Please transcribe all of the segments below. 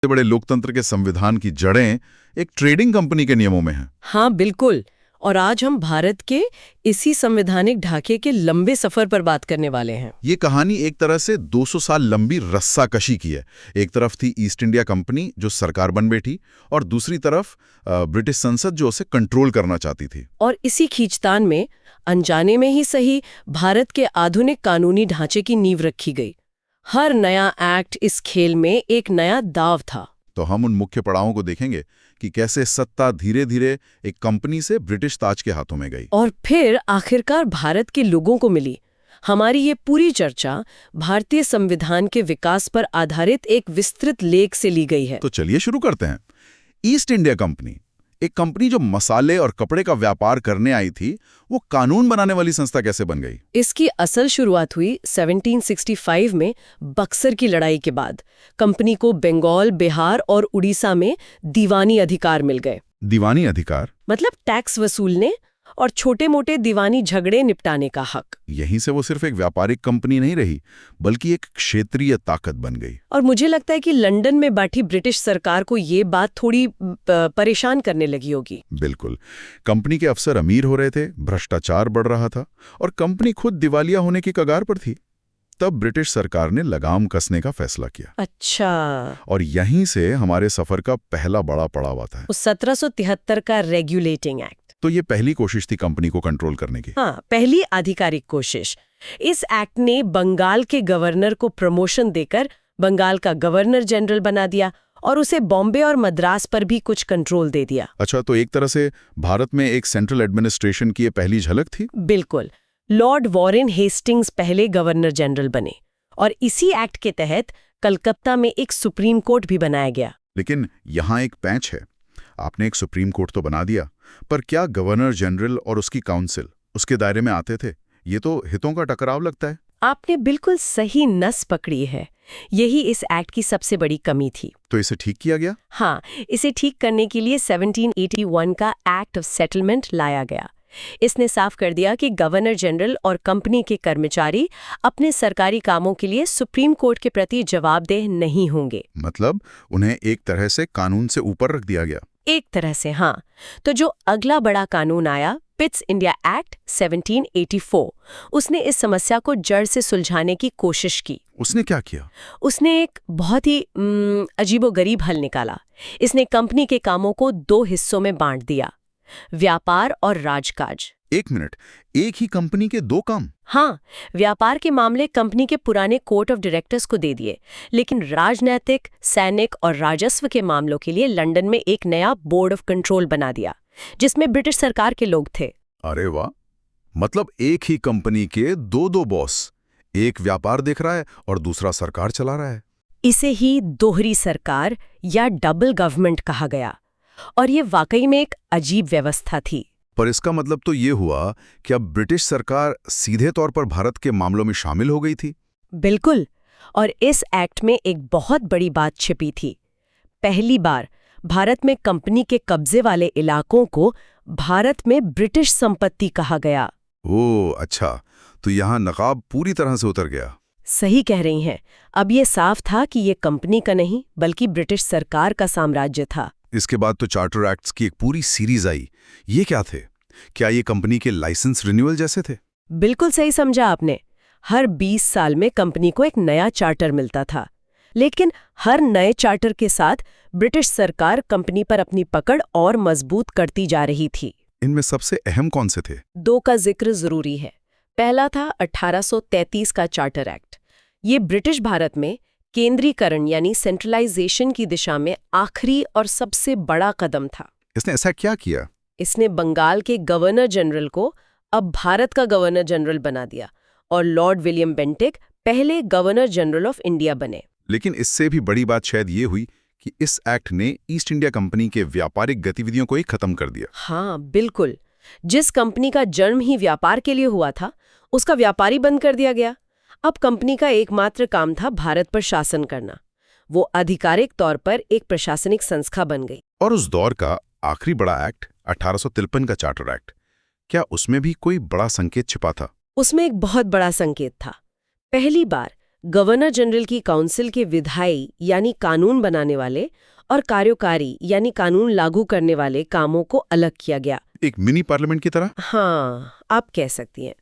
बड़े लोकतंत्र के संविधान की जड़ें एक ट्रेडिंग कंपनी के नियमों में हैं। हाँ बिल्कुल। और आज हम भारत के इसी संवैधानिक ढांचे के लंबे सफर पर बात करने वाले हैं। ये कहानी एक तरह से 200 साल लंबी रस्साकशी की है। एक तरफ थी ईस्ट इंडिया कंपनी जो सरकार बन बैठी, और दूसरी तरफ ब्रिटिश संसद जो उसे कंट्रोल करना चाहती थी। और इसी खींचतान में अनजाने में ही सही भारत के आधुनिक कानूनी ढांचे की नींव रखी गई। हर नया एक्ट इस खेल में एक नया दांव था। तो हम उन मुख्य पड़ावों को देखेंगे कि कैसे सत्ता धीरे धीरे एक कंपनी से ब्रिटिश ताज के हाथों में गई और फिर आखिरकार भारत के लोगों को मिली। हमारी ये पूरी चर्चा भारतीय संविधान के विकास पर आधारित एक विस्तृत लेख से ली गई है। तो चलिए शुरू करते हैं। ईस्ट इंडिया कंपनी, एक कंपनी जो मसाले और कपड़े का व्यापार करने आई थी, वो कानून बनाने वाली संस्था कैसे बन गई? इसकी असल शुरुआत हुई 1765 में बक्सर की लड़ाई के बाद। कंपनी को बंगाल, बिहार और उड़ीसा में दीवानी अधिकार मिल गए। दीवानी अधिकार मतलब टैक्स वसूलने और छोटे मोटे दीवानी झगड़े निपटाने का हक। यहीं से वो सिर्फ एक व्यापारिक कंपनी नहीं रही, बल्कि एक क्षेत्रीय ताकत बन गई। और मुझे लगता है कि लंदन में बैठी ब्रिटिश सरकार को ये बात थोड़ी परेशान करने लगी होगी। बिल्कुल। कंपनी के अफसर अमीर हो रहे थे, भ्रष्टाचार बढ़ रहा था, और कंपनी खुद दिवालिया होने की कगार पर थी। तब ब्रिटिश सरकार ने लगाम कसने का फैसला किया। अच्छा। और यहीं से हमारे सफर का पहला बड़ा पड़ाव आता है। उस 1773 का रेगुलेटिंग एक्ट। तो ये पहली कोशिश थी कंपनी को कंट्रोल करने की। हाँ, पहली आधिकारिक कोशिश। इस एक्ट ने बंगाल के गवर्नर को प्रमोशन देकर बंगाल का गवर्नर जनरल बना दिया और उसे बॉम्बे और मद्रास पर भी कुछ कंट्रोल दे दिया। अच्छा, तो एक तरह से भारत में एक सेंट्रल एडमिनिस्ट्रेशन की ये पहली झलक थी। बिल्कुल। लॉर्ड वॉरेन हेस्टिंग्स पहले गवर्नर जनरल बने और इसी एक्ट के तहत कलकत्ता में एक सुप्रीम कोर्ट भी बनाया गया। लेकिन यहाँ एक पैंच है। आपने एक सुप्रीम कोर्ट तो बना दिया, पर क्या गवर्नर जनरल और उसकी काउंसिल उसके दायरे में आते थे? ये तो हितों का टकराव लगता है। आपने बिल्कुल सही नस पकड़ी है। यही इस एक्ट की सबसे बड़ी कमी थी। तो इसे ठीक किया गया? हाँ, इसे ठीक करने के लिए 1781 का एक्ट ऑफ सेटलमेंट लाया गया। इसने साफ कर दिया कि गवर्नर जनरल और कंपनी के कर्मचारी अपने सरकारी कामों के लिए सुप्रीम कोर्ट के प्रति जवाबदेह नहीं होंगे। मतलब उन्हें एक तरह से कानून से ऊपर रख दिया गया। एक तरह से, हाँ। तो जो अगला बड़ा कानून आया, पिट्स इंडिया एक्ट 1784, उसने इस समस्या को जड़ से सुलझाने की कोशिश की। उसने क्या किया? उसने एक बहुत ही अजीबोगरीब हल निकाला। इसने कंपनी के कामों को 2 हिस्सों में बांट दिया, व्यापार और राजकाज। एक मिनट, एक ही कंपनी के 2 काम? हाँ, व्यापार के मामले कंपनी के पुराने कोर्ट ऑफ डायरेक्टर्स को दे दिए, लेकिन राजनैतिक, सैनिक और राजस्व के मामलों के लिए लंदन में एक नया बोर्ड ऑफ कंट्रोल बना दिया, जिसमें ब्रिटिश सरकार के लोग थे। अरे वाह! मतलब एक ही कंपनी के 2 बॉस, एक व्यापार देख रहा है और दूसरा सरकार चला रहा है। इसे ही दोहरी सरकार या डबल गवर्नमेंट कहा गया, और ये वाकई में एक अजीब व्यवस्था थी। पर इसका मतलब तो ये हुआ कि अब ब्रिटिश सरकार सीधे तौर पर भारत के मामलों में शामिल हो गई थी। बिल्कुल। और इस एक्ट में एक बहुत बड़ी बात छिपी थी। पहली बार भारत में कंपनी के कब्जे वाले इलाकों को भारत में ब्रिटिश संपत्ति कहा गया। ओह अच्छा, तो यहाँ नकाब पूरी तरह से उतर गया। सही कह रही हैं। अब ये साफ था कि ये कंपनी का नहीं, बल्कि ब्रिटिश सरकार का साम्राज्य था। इसके बाद तो चार्टर एक्ट्स की एक पूरी सीरीज आई। ये क्या थे? क्या ये कंपनी के लाइसेंस रिन्यूअल जैसे थे? बिल्कुल सही समझा आपने। हर 20 साल में कंपनी को एक नया चार्टर मिलता था, लेकिन हर नए चार्टर के साथ ब्रिटिश सरकार कंपनी पर अपनी पकड़ और मजबूत करती जा रही थी। इनमें सबसे अहम कौन से थे? 2 का जिक्र जरूरी है। पहला था 1833 का चार्टर एक्ट। ये ब्रिटिश भारत में केंद्रीकरण यानी सेंट्रलाइजेशन की दिशा में आखिरी और सबसे बड़ा कदम था। इसने ऐसा क्या किया? इसने बंगाल के गवर्नर जनरल को अब भारत का गवर्नर जनरल बना दिया और लॉर्ड विलियम बेंटिक पहले गवर्नर जनरल ऑफ इंडिया बने। लेकिन इससे भी बड़ी बात शायद ये हुई कि इस एक्ट ने ईस्ट इंडिया कंपनी के व्यापारिक गतिविधियों को ही खत्म कर दिया। हाँ बिल्कुल। जिस कंपनी का जन्म ही व्यापार के लिए हुआ था, उसका व्यापारी बंद कर दिया गया। अब कंपनी का एकमात्र काम था भारत पर शासन करना। वो आधिकारिक तौर पर एक प्रशासनिक संस्था बन गई। और उस दौर का आखिरी बड़ा एक्ट 1853 का चार्टर एक्ट, क्या उसमें भी कोई बड़ा संकेत छिपा था? उसमें एक बहुत बड़ा संकेत था। पहली बार गवर्नर जनरल की काउंसिल के विधायी यानी कानून बनाने वाले और कार्यकारी यानी कानून लागू करने वाले कामों को अलग किया गया। एक मिनी पार्लियामेंट की तरह? हाँ, आप कह सकती हैं।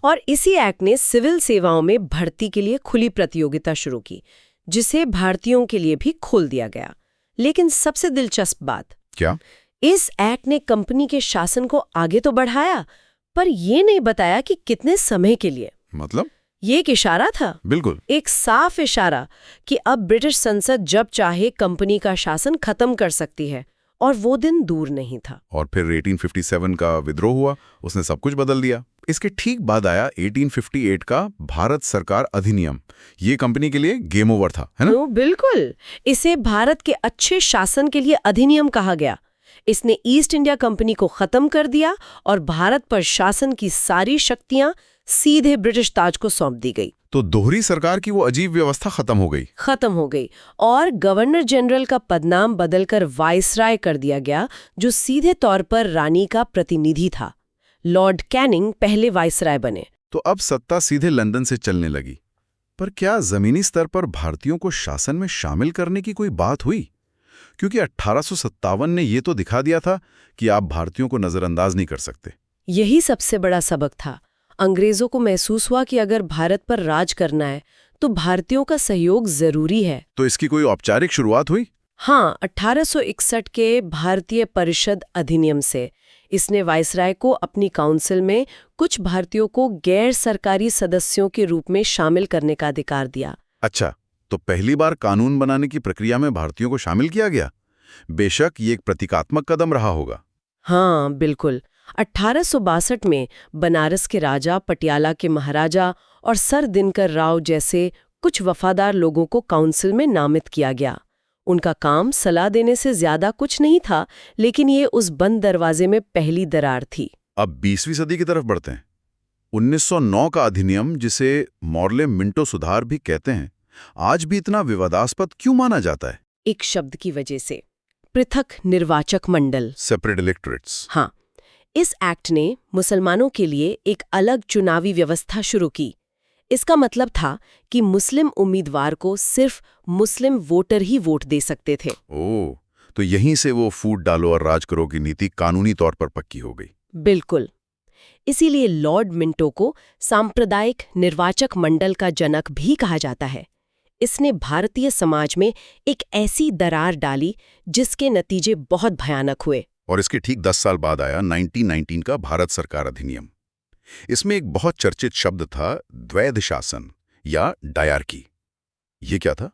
और इसी एक्ट ने सिविल सेवाओं में भर्ती के लिए खुली प्रतियोगिता शुरू की, जिसे भारतीयों के लिए भी खोल दिया गया। लेकिन सबसे दिलचस्प बात, क्या? इस एक्ट ने कंपनी के शासन को आगे तो बढ़ाया, पर ये नहीं बताया कि कितने समय के लिए। मतलब? ये एक इशारा था, बिल्कुल। एक साफ इशारा कि अब ब्रिटिश संसद जब चाहे कंपनी का शासन खत्म कर सकती है, और वो दिन दूर नहीं था। और फिर 1857 का विद्रोह हुआ, उसने सब कुछ बदल दिया। इसके ठीक बाद आया 1858 का भारत सरकार अधिनियम। ये कंपनी के लिए गेम ओवर था, है ना? बिल्कुल। इसे भारत के अच्छे शासन के लिए अधिनियम कहा गया। इसने ईस्ट इंडिया कंपनी को खत्म कर दिया और भारत पर शासन की सारी शक्तियां सीधे ब्रिटिश ताज को सौंप दी गई। तो दोहरी सरकार की वो अजीब व्यवस्था खत्म हो गई और गवर्नर जनरल का पदनाम बदलकर वाइसराय कर दिया गया, जो सीधे तौर पर रानी का प्रतिनिधि था। लॉर्ड कैनिंग पहले वाइसराय बने। तो अब सत्ता सीधे लंदन से चलने लगी। पर क्या जमीनी स्तर पर भारतीयों को शासन में शामिल करने की कोई बात हुई? क्योंकि 1857 ने ये तो दिखा दिया था कि आप भारतीयों को नजरअंदाज नहीं कर सकते। यही सबसे बड़ा सबक था। अंग्रेजों को महसूस हुआ कि अगर भारत पर राज करना है तो भारतीयों का सहयोग जरूरी है। तो इसकी कोई औपचारिक शुरुआत हुई? हाँ, 1861 के भारतीय परिषद अधिनियम से। इसने वाइसराय को अपनी काउंसिल में कुछ भारतीयों को गैर सरकारी सदस्यों के रूप में शामिल करने का अधिकार दिया। अच्छा, तो पहली बार कानून बनाने की प्रक्रिया में भारतीयों को शामिल किया गया। बेशक ये एक प्रतीकात्मक कदम रहा होगा। हाँ, बिल्कुल। 1862 में बनारस के राजा, पटियाला के महाराजा और सर दिनकर राव जैसे कुछ वफादार लोगों को काउंसिल में नामित किया गया। उनका काम सलाह देने से ज्यादा कुछ नहीं था, लेकिन ये उस बंद दरवाजे में पहली दरार थी। अब 20वीं सदी की तरफ बढ़ते हैं। 1909 का अधिनियम, जिसे मॉर्ले मिंटो सुधार भी कहते हैं, आज भी इतना विवादास्पद क्यों माना जाता है? एक शब्द की वजह से, पृथक निर्वाचक मंडल, सेपरेट इलेक्टोरेट्स। हाँ, इस एक्ट ने मुसलमानों के लिए एक अलग चुनावी व्यवस्था शुरू की। इसका मतलब था कि मुस्लिम उम्मीदवार को सिर्फ मुस्लिम वोटर ही वोट दे सकते थे। ओह, तो यहीं से वो फूट डालो और राज करो की नीति कानूनी तौर पर पक्की हो गई। बिल्कुल। इसीलिए लॉर्ड मिंटो को सांप्रदायिक निर्वाचक मंडल का जनक भी कहा जाता है। इसने भारतीय समाज में एक ऐसी दरार डाली जिसके नतीजे बहुत भयानक हुए। और इसके ठीक 10 साल बाद आया 1919 का भारत सरकार अधिनियम। इसमें एक बहुत चर्चित शब्द था, द्वैध शासन या डायरकी। ये क्या था?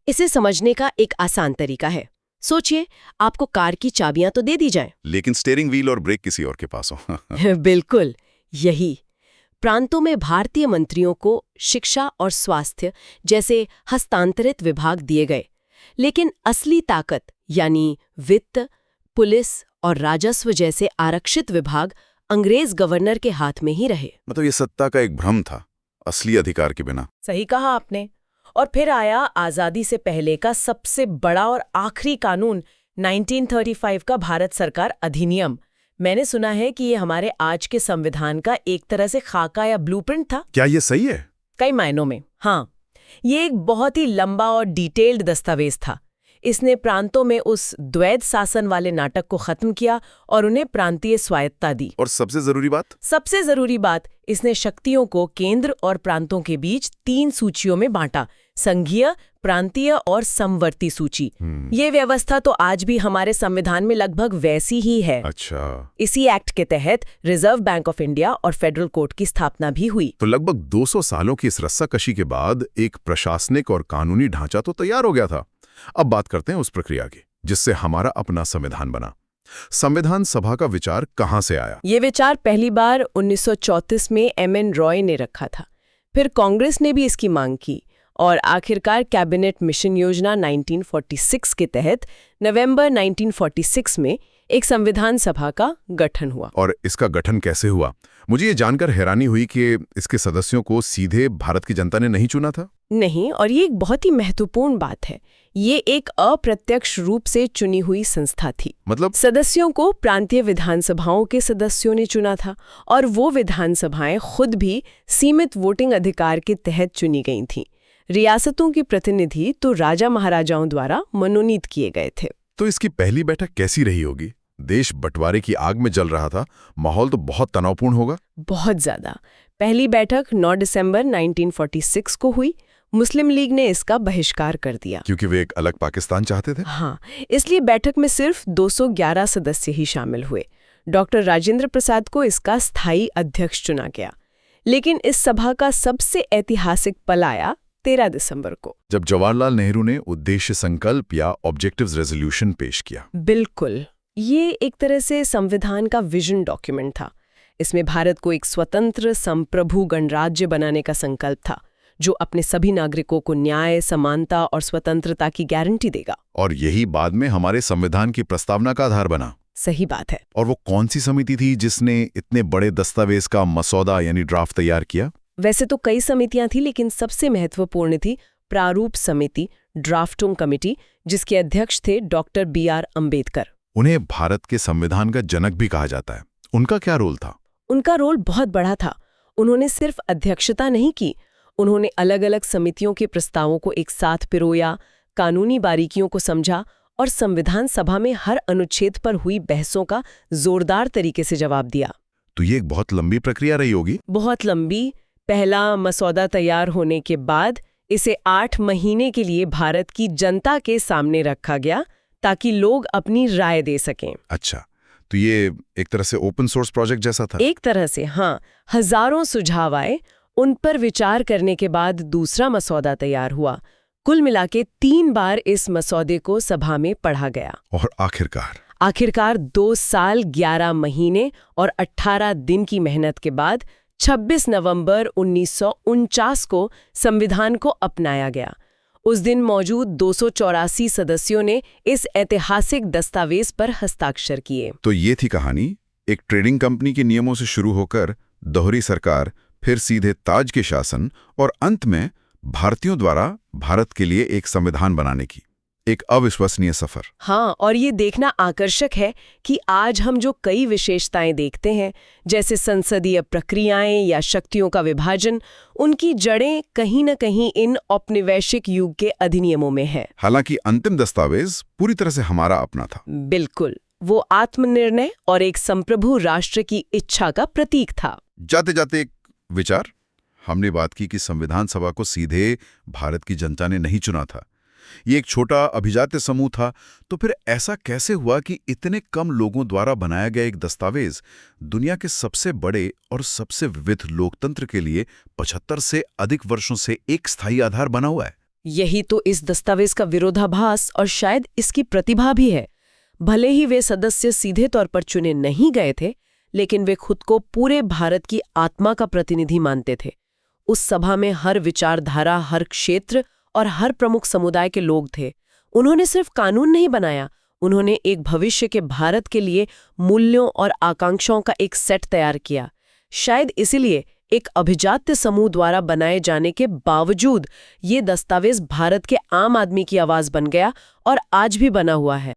इसे समझने का एक आसान तरीका है। सोचिए, आपको कार की चाबियां तो दे दी जाएं, लेकिन स्टीयरिंग व्हील और ब्रेक किसी और के पास हो। बिल्कुल यही। प्रांतों में भारतीय मंत्रियों को शिक्षा और स्वास्थ्य जैसे हस्तांतरित विभाग दिए गए, लेकिन असली ताकत यानी वित्त, पुलिस और राजस्व जैसे आरक्षित विभाग अंग्रेज गवर्नर के हाथ में ही रहे। मतलब ये सत्ता का एक भ्रम था, असली अधिकार के बिना। सही कहा आपने। और फिर आया आजादी से पहले का सबसे बड़ा और आखिरी कानून, 1935 का भारत सरकार अधिनियम। मैंने सुना है कि ये हमारे आज के संविधान का एक तरह से खाका या ब्लूप्रिंट था। क्या ये सही है? कई मायनों में हाँ। ये एक बहुत ही लंबा और डिटेल्ड दस्तावेज था। इसने प्रांतों में उस द्वैध शासन वाले नाटक को खत्म किया और उन्हें प्रांतीय स्वायत्तता दी। और सबसे जरूरी बात, इसने शक्तियों को केंद्र और प्रांतों के बीच 3 सूचियों में बांटा, संघीय, प्रांतीय और समवर्ती सूची। ये व्यवस्था तो आज भी हमारे संविधान में लगभग वैसी ही है। अच्छा। इसी एक्ट के तहत रिजर्व बैंक ऑफ इंडिया और फेडरल कोर्ट की स्थापना भी हुई। तो लगभग 200 सालों की इस रस्साकशी के बाद एक प्रशासनिक और कानूनी ढांचा तो तैयार हो गया था। अब बात करते हैं उस प्रक्रिया की जिससे हमारा अपना संविधान बना। संविधान सभा का विचार कहां से आया? ये विचार पहली बार 1934 में एम.एन. रॉय ने रखा था। फिर कांग्रेस ने भी इसकी मांग की और आखिरकार कैबिनेट मिशन योजना 1946 के तहत नवंबर 1946 में एक संविधान सभा का गठन हुआ। और इसका गठन कैसे हुआ? मुझे ये जानकर हैरानी हुई कि इसके सदस्यों को सीधे भारत की जनता ने नहीं चुना था। नहीं, और ये एक बहुत ही महत्वपूर्ण बात है। ये एक अप्रत्यक्ष रूप से चुनी हुई संस्था थी। मतलब सदस्यों को प्रांतीय विधानसभाओं के सदस्यों ने चुना था और वो विधानसभाएं खुद भी सीमित वोटिंग अधिकार के तहत चुनी गई थीं। रियासतों के प्रतिनिधि तो राजा महाराजाओं द्वारा मनोनीत किए गए थे। तो इसकी पहली बैठक कैसी रही होगी? देश बंटवारे की आग में जल रहा था, माहौल तो बहुत तनावपूर्ण होगा। बहुत ज्यादा। पहली बैठक 9 दिसंबर 1946 को हुई। मुस्लिम लीग ने इसका बहिष्कार कर दिया क्योंकि वे एक अलग पाकिस्तान चाहते थे। हाँ, इसलिए बैठक में सिर्फ 211 सदस्य ही शामिल हुए। डॉक्टर राजेंद्र प्रसाद को इसका स्थायी अध्यक्ष चुना गया। लेकिन इस सभा का सबसे ऐतिहासिक पल आया 13 दिसंबर को, जब जवाहरलाल नेहरू ने उद्देश्य संकल्प या ऑब्जेक्टिव्स रेजोल्यूशन पेश किया। बिल्कुल, ये एक तरह से संविधान का विजन डॉक्यूमेंट था। इसमें भारत को एक स्वतंत्र संप्रभु गणराज्य बनाने का संकल्प था, जो अपने सभी नागरिकों को न्याय, समानता और स्वतंत्रता की गारंटी देगा। और यही बाद में हमारे संविधान की प्रस्तावना का आधार बना। सही बात है। और वो कौन सी समिति थी जिसने इतने बड़े दस्तावेज का मसौदा यानी ड्राफ्ट तैयार किया? वैसे तो कई समितियां थी, लेकिन सबसे महत्वपूर्ण थी प्रारूप समिति, ड्राफ्टिंग कमेटी, जिसके अध्यक्ष थे डॉक्टर BR अम्बेडकर। उन्हें भारत के संविधान का जनक भी कहा जाता है। उनका क्या रोल था? उनका रोल बहुत बड़ा था। उन्होंने सिर्फ अध्यक्षता नहीं की, उन्होंने अलग अलग समितियों के प्रस्तावों को एक साथ पिरोया, कानूनी बारीकियों को समझा और संविधान सभा में हर अनुच्छेद पर हुई बहसों का जोरदार तरीके से जवाब दिया। तो ये एक बहुत लंबी प्रक्रिया रही होगी। बहुत लंबी। पहला मसौदा तैयार होने के बाद इसे 8 महीने के लिए भारत की जनता के सामने रखा गया, ताकि लोग अपनी राय दे सकें। अच्छा, तो ये एक तरह से ओपन सोर्स प्रोजेक्ट जैसा था? एक तरह से, हाँ। हजारों सुझाव आए, उन पर विचार करने के बाद दूसरा मसौदा तैयार हुआ। कुल मिलाके 3 बार इस मसौदे को सभा में पढ़ा गया। और आखिरकार 2 साल 11 महीने और 18 दिन की मेहनत के बाद 26 नवंबर 1949 को संविधान को अपनाया गया। उस दिन मौजूद 284 सदस्यों ने इस ऐतिहासिक दस्तावेज पर हस्ताक्षर किए। तो ये थी कहानी, एक ट्रेडिंग कंपनी के नियमों से शुरू होकर दोहरी सरकार, फिर सीधे ताज के शासन और अंत में भारतीयों द्वारा भारत के लिए एक संविधान बनाने की एक अविश्वसनीय सफर। हाँ, और ये देखना आकर्षक है कि आज हम जो कई विशेषताएं देखते हैं, जैसे संसदीय प्रक्रियाएं या शक्तियों का विभाजन, उनकी जड़ें कहीं न कहीं इन औपनिवेशिक युग के अधिनियमों में है। हालांकि अंतिम दस्तावेज पूरी तरह से हमारा अपना था। बिल्कुल, वो आत्मनिर्णय और एक संप्रभु राष्ट्र की इच्छा का प्रतीक था। जाते जाते एक विचार, हमने बात की कि संविधान सभा को सीधे भारत की जनता ने नहीं चुना था, ये एक छोटा अभिजात्य समूह था। तो फिर ऐसा कैसे हुआ कि इतने कम लोगों द्वारा बनाया गया एक दस्तावेज दुनिया के सबसे बड़े और सबसे विविध लोकतंत्र के लिए 75 से अधिक वर्षों से एक स्थायी आधार बना हुआ है? यही तो इस दस्तावेज का विरोधाभास और शायद इसकी प्रतिभा भी है। भले ही वे सदस्य सीधे तौर पर चुने नहीं गए थे, लेकिन वे खुद को पूरे भारत की आत्मा का प्रतिनिधि मानते थे। उस सभा में हर विचारधारा, हर क्षेत्र और हर प्रमुख समुदाय के लोग थे। उन्होंने सिर्फ कानून नहीं बनाया, उन्होंने एक भविष्य के भारत के लिए मूल्यों और आकांक्षाओं का एक सेट तैयार किया। शायद इसीलिए एक अभिजात्य समूह द्वारा बनाए जाने के बावजूद ये दस्तावेज भारत के आम आदमी की आवाज बन गया और आज भी बना हुआ है।